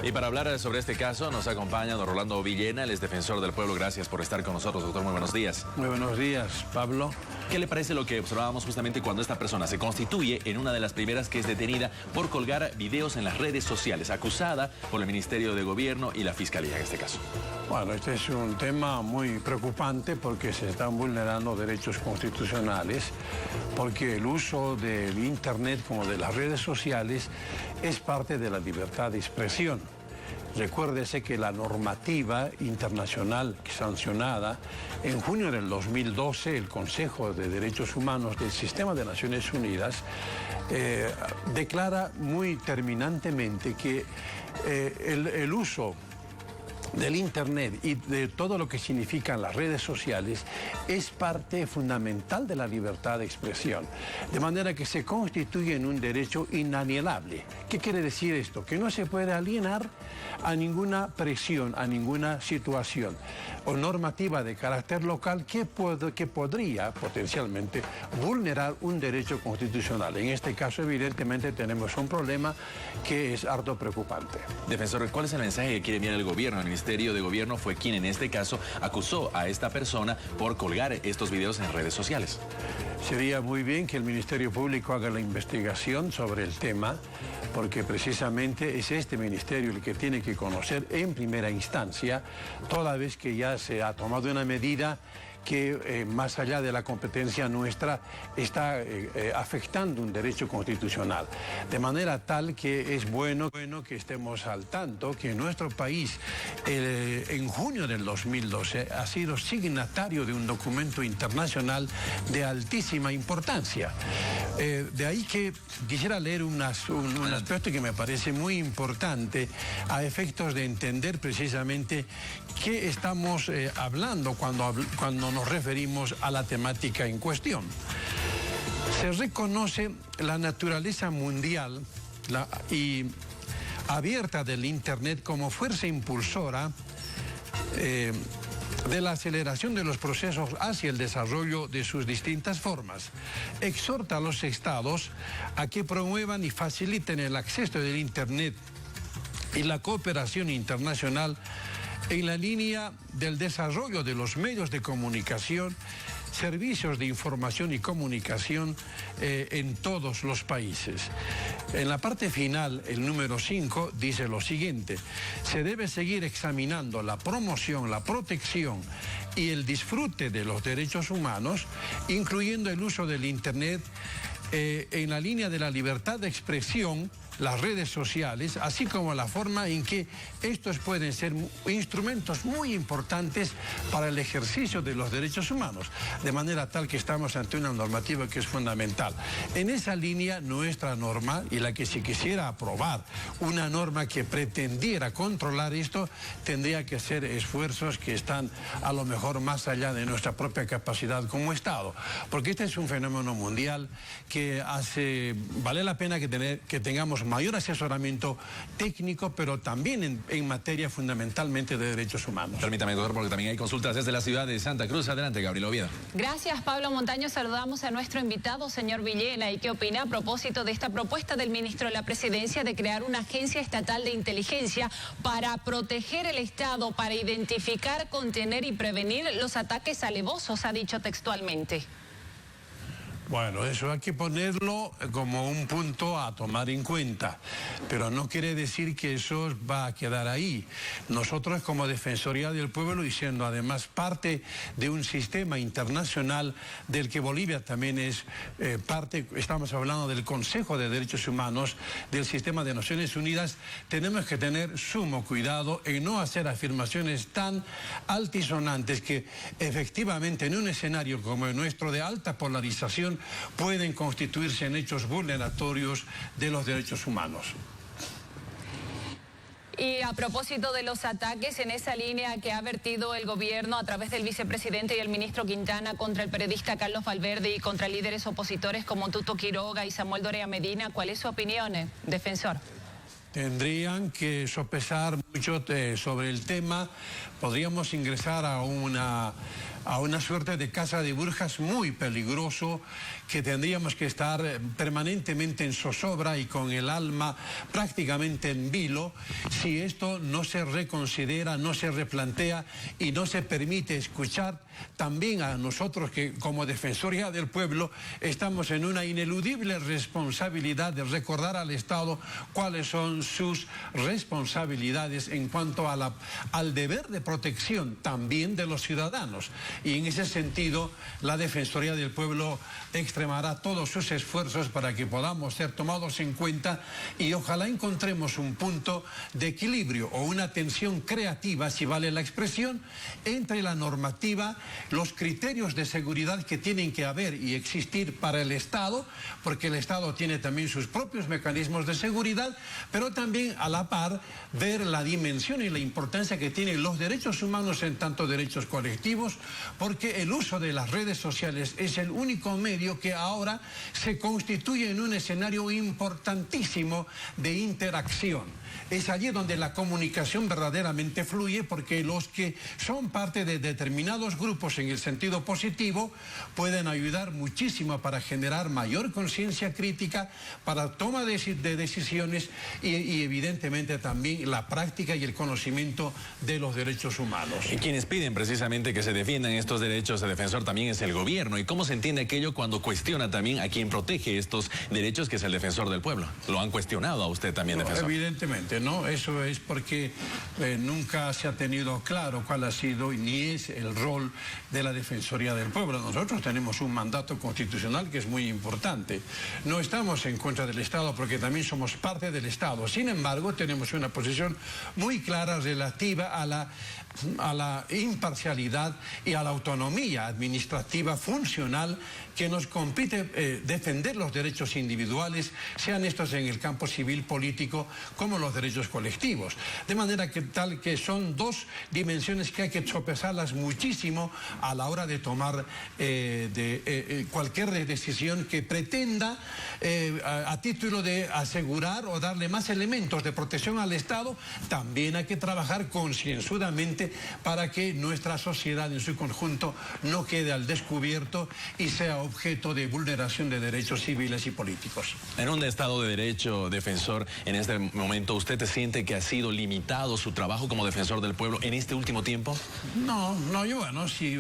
Y para hablar sobre este caso nos acompaña don Rolando Villena, él es defensor del pueblo. Gracias por estar con nosotros, doctor. Muy buenos días. Muy buenos días, Pablo. ¿Qué le parece lo que observábamos justamente cuando esta persona se constituye en una de las primeras que es detenida por colgar videos en las redes sociales, acusada por el Ministerio de Gobierno y la Fiscalía en este caso? Bueno, este es un tema muy preocupante porque se están vulnerando derechos constitucionales, porque el uso del Internet como de las redes sociales es parte de la libertad de expresión. Recuérdese que la normativa internacional sancionada en junio del 2012, el Consejo de Derechos Humanos del Sistema de Naciones Unidas declara muy terminantemente que el uso del Internet y de todo lo que significan las redes sociales es parte fundamental de la libertad de expresión, de manera que se constituye en un derecho inalienable. ¿Qué quiere decir esto? Que no se puede alienar a ninguna presión, a ninguna situación o normativa de carácter local que podría potencialmente vulnerar un derecho constitucional. En este caso, evidentemente, tenemos un problema que es harto preocupante. Defensor, ¿cuál es el mensaje que quiere enviar el gobierno? El Ministerio de Gobierno fue quien en este caso acusó a esta persona por colgar estos videos en redes sociales. Sería muy bien que el Ministerio Público haga la investigación sobre el tema, porque precisamente es este ministerio el que tiene que conocer en primera instancia, toda vez que ya se ha tomado una medida que más allá de la competencia nuestra está afectando un derecho constitucional. De manera tal que es bueno que estemos al tanto que nuestro país en junio del 2012 ha sido signatario de un documento internacional de altísima importancia. De ahí que quisiera leer un aspecto que me parece muy importante a efectos de entender precisamente qué estamos hablando cuando nos referimos a la temática en cuestión. Se reconoce la naturaleza mundial y abierta del Internet como fuerza impulsora de la aceleración de los procesos hacia el desarrollo de sus distintas formas. Exhorta a los estados a que promuevan y faciliten el acceso del Internet y la cooperación internacional en la línea del desarrollo de los medios de comunicación, servicios de información y comunicación en todos los países. En la parte final, el número 5 dice lo siguiente: se debe seguir examinando la promoción, la protección y el disfrute de los derechos humanos, incluyendo el uso del Internet en la línea de la libertad de expresión, las redes sociales, así como la forma en que estos pueden ser instrumentos muy importantes para el ejercicio de los derechos humanos, de manera tal que estamos ante una normativa que es fundamental. En esa línea, nuestra norma, y la que si quisiera aprobar una norma que pretendiera controlar esto, tendría que ser esfuerzos que están a lo mejor más allá de nuestra propia capacidad como Estado, porque este es un fenómeno mundial que vale la pena que tengamos mayor asesoramiento técnico, pero también en materia fundamentalmente de derechos humanos. Permítame, doctor, porque también hay consultas desde la ciudad de Santa Cruz. Adelante, Gabriel Oviedo. Gracias, Pablo Montaño. Saludamos a nuestro invitado, señor Villena. ¿Y qué opina a propósito de esta propuesta del ministro de la Presidencia de crear una agencia estatal de inteligencia para proteger el Estado, para identificar, contener y prevenir los ataques alevosos, ha dicho textualmente? Bueno, eso hay que ponerlo como un punto a tomar en cuenta, pero no quiere decir que eso va a quedar ahí. Nosotros como Defensoría del Pueblo, y siendo además parte de un sistema internacional del que Bolivia también es parte, estamos hablando del Consejo de Derechos Humanos del Sistema de Naciones Unidas, tenemos que tener sumo cuidado en no hacer afirmaciones tan altisonantes que efectivamente en un escenario como el nuestro de alta polarización pueden constituirse en hechos vulneratorios de los derechos humanos. Y a propósito de los ataques, en esa línea que ha vertido el gobierno a través del vicepresidente y el ministro Quintana contra el periodista Carlos Valverde y contra líderes opositores como Tuto Quiroga y Samuel Dorea Medina, ¿cuál es su opinión, defensor? Tendrían que sopesar mucho sobre el tema. Podríamos ingresar a una suerte de casa de brujas muy peligroso, que tendríamos que estar permanentemente en zozobra y con el alma prácticamente en vilo si esto no se reconsidera, no se replantea y no se permite escuchar también a nosotros que como Defensoría del Pueblo estamos en una ineludible responsabilidad de recordar al Estado cuáles son sus responsabilidades en cuanto a al deber de protección también de los ciudadanos. Y en ese sentido, la Defensoría del Pueblo extremará todos sus esfuerzos para que podamos ser tomados en cuenta y ojalá encontremos un punto de equilibrio o una tensión creativa, si vale la expresión, entre la normativa, los criterios de seguridad que tienen que haber y existir para el Estado, porque el Estado tiene también sus propios mecanismos de seguridad, pero también a la par ver la dimensión y la importancia que tienen los derechos humanos en tanto derechos colectivos, porque el uso de las redes sociales es el único medio que ahora se constituye en un escenario importantísimo de interacción. Es allí donde la comunicación verdaderamente fluye, porque los que son parte de determinados grupos en el sentido positivo pueden ayudar muchísimo para generar mayor conciencia crítica, para toma de decisiones y evidentemente también la práctica y el conocimiento de los derechos humanos. Y quienes piden precisamente que se defiendan estos derechos de defensor también es el gobierno. ¿Y cómo se entiende aquello cuando cuestiona también a quien protege estos derechos, que es el defensor del pueblo? ¿Lo han cuestionado a usted también, defensor? Evidentemente, ¿no? Eso es porque nunca se ha tenido claro cuál ha sido ni es el rol de la Defensoría del Pueblo. Nosotros tenemos un mandato constitucional que es muy importante. No estamos en contra del Estado porque también somos parte del Estado. Sin embargo, tenemos una posición muy clara relativa a la imparcialidad y a la autonomía administrativa funcional que nos compete defender los derechos individuales, sean estos en el campo civil, político, como los derechos colectivos. De manera que son dos dimensiones que hay que sopesarlas muchísimo a la hora de tomar cualquier decisión que pretenda a título de asegurar o darle más elementos de protección al Estado. También hay que trabajar concienzudamente para que nuestra sociedad en su conjunto no quede al descubierto y sea objeto de vulneración de derechos civiles y políticos. En un Estado de Derecho, defensor, en este momento, ¿usted siente que ha sido limitado su trabajo como defensor del pueblo en este último tiempo? No, bueno, sí,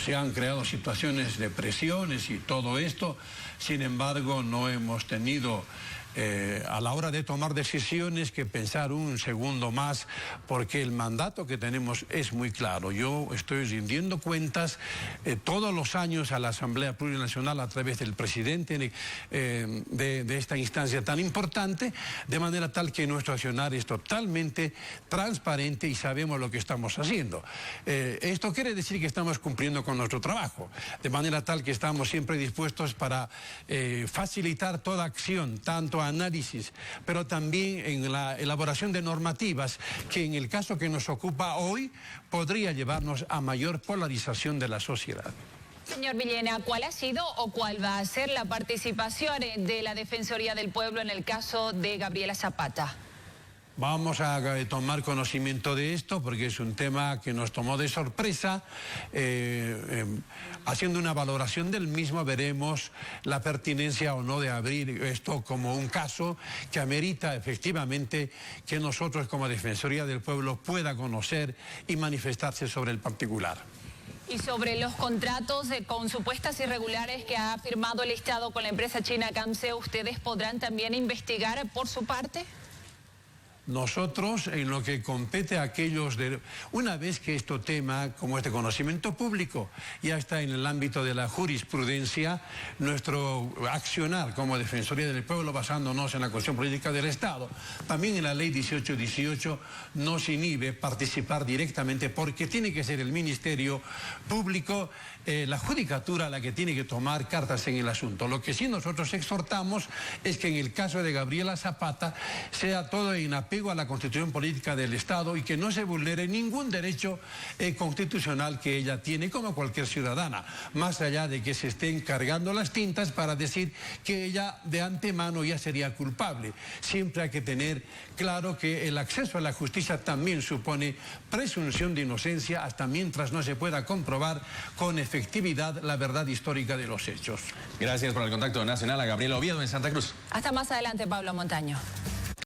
se han creado situaciones de presiones y todo esto, sin embargo, no hemos tenido a la hora de tomar decisiones que pensar un segundo más, porque el mandato que tenemos es muy claro. Yo estoy rindiendo cuentas todos los años a la Asamblea Plurinacional a través del presidente de esta instancia tan importante, de manera tal que nuestro accionar es totalmente transparente y sabemos lo que estamos haciendo. Esto quiere decir que estamos cumpliendo con nuestro trabajo, de manera tal que estamos siempre dispuestos para facilitar toda acción, tanto análisis, pero también en la elaboración de normativas que en el caso que nos ocupa hoy podría llevarnos a mayor polarización de la sociedad. Señor Villena, ¿cuál ha sido o cuál va a ser la participación de la Defensoría del Pueblo en el caso de Gabriela Zapata? Vamos a tomar conocimiento de esto porque es un tema que nos tomó de sorpresa. Haciendo una valoración del mismo veremos la pertinencia o no de abrir esto como un caso que amerita efectivamente que nosotros como Defensoría del Pueblo pueda conocer y manifestarse sobre el particular. Y sobre los contratos con supuestas irregulares que ha firmado el Estado con la empresa china Camseo, ¿ustedes podrán también investigar por su parte? Nosotros, en lo que compete a aquellos una vez que este tema, como este conocimiento público, ya está en el ámbito de la jurisprudencia, nuestro accionar como Defensoría del Pueblo, basándonos en la cuestión política del Estado, también en la ley 1818, nos inhibe participar directamente, porque tiene que ser el Ministerio Público, la Judicatura, la que tiene que tomar cartas en el asunto. Lo que sí nosotros exhortamos es que en el caso de Gabriela Zapata sea todo en apego apego a la constitución política del Estado y que no se vulnere ningún derecho constitucional que ella tiene como cualquier ciudadana, más allá de que se estén cargando las tintas para decir que ella de antemano ya sería culpable. Siempre hay que tener claro que el acceso a la justicia también supone presunción de inocencia hasta mientras no se pueda comprobar con efectividad la verdad histórica de los hechos. Gracias por el contacto nacional a Gabriela Oviedo en Santa Cruz. Hasta más adelante, Pablo Montaño.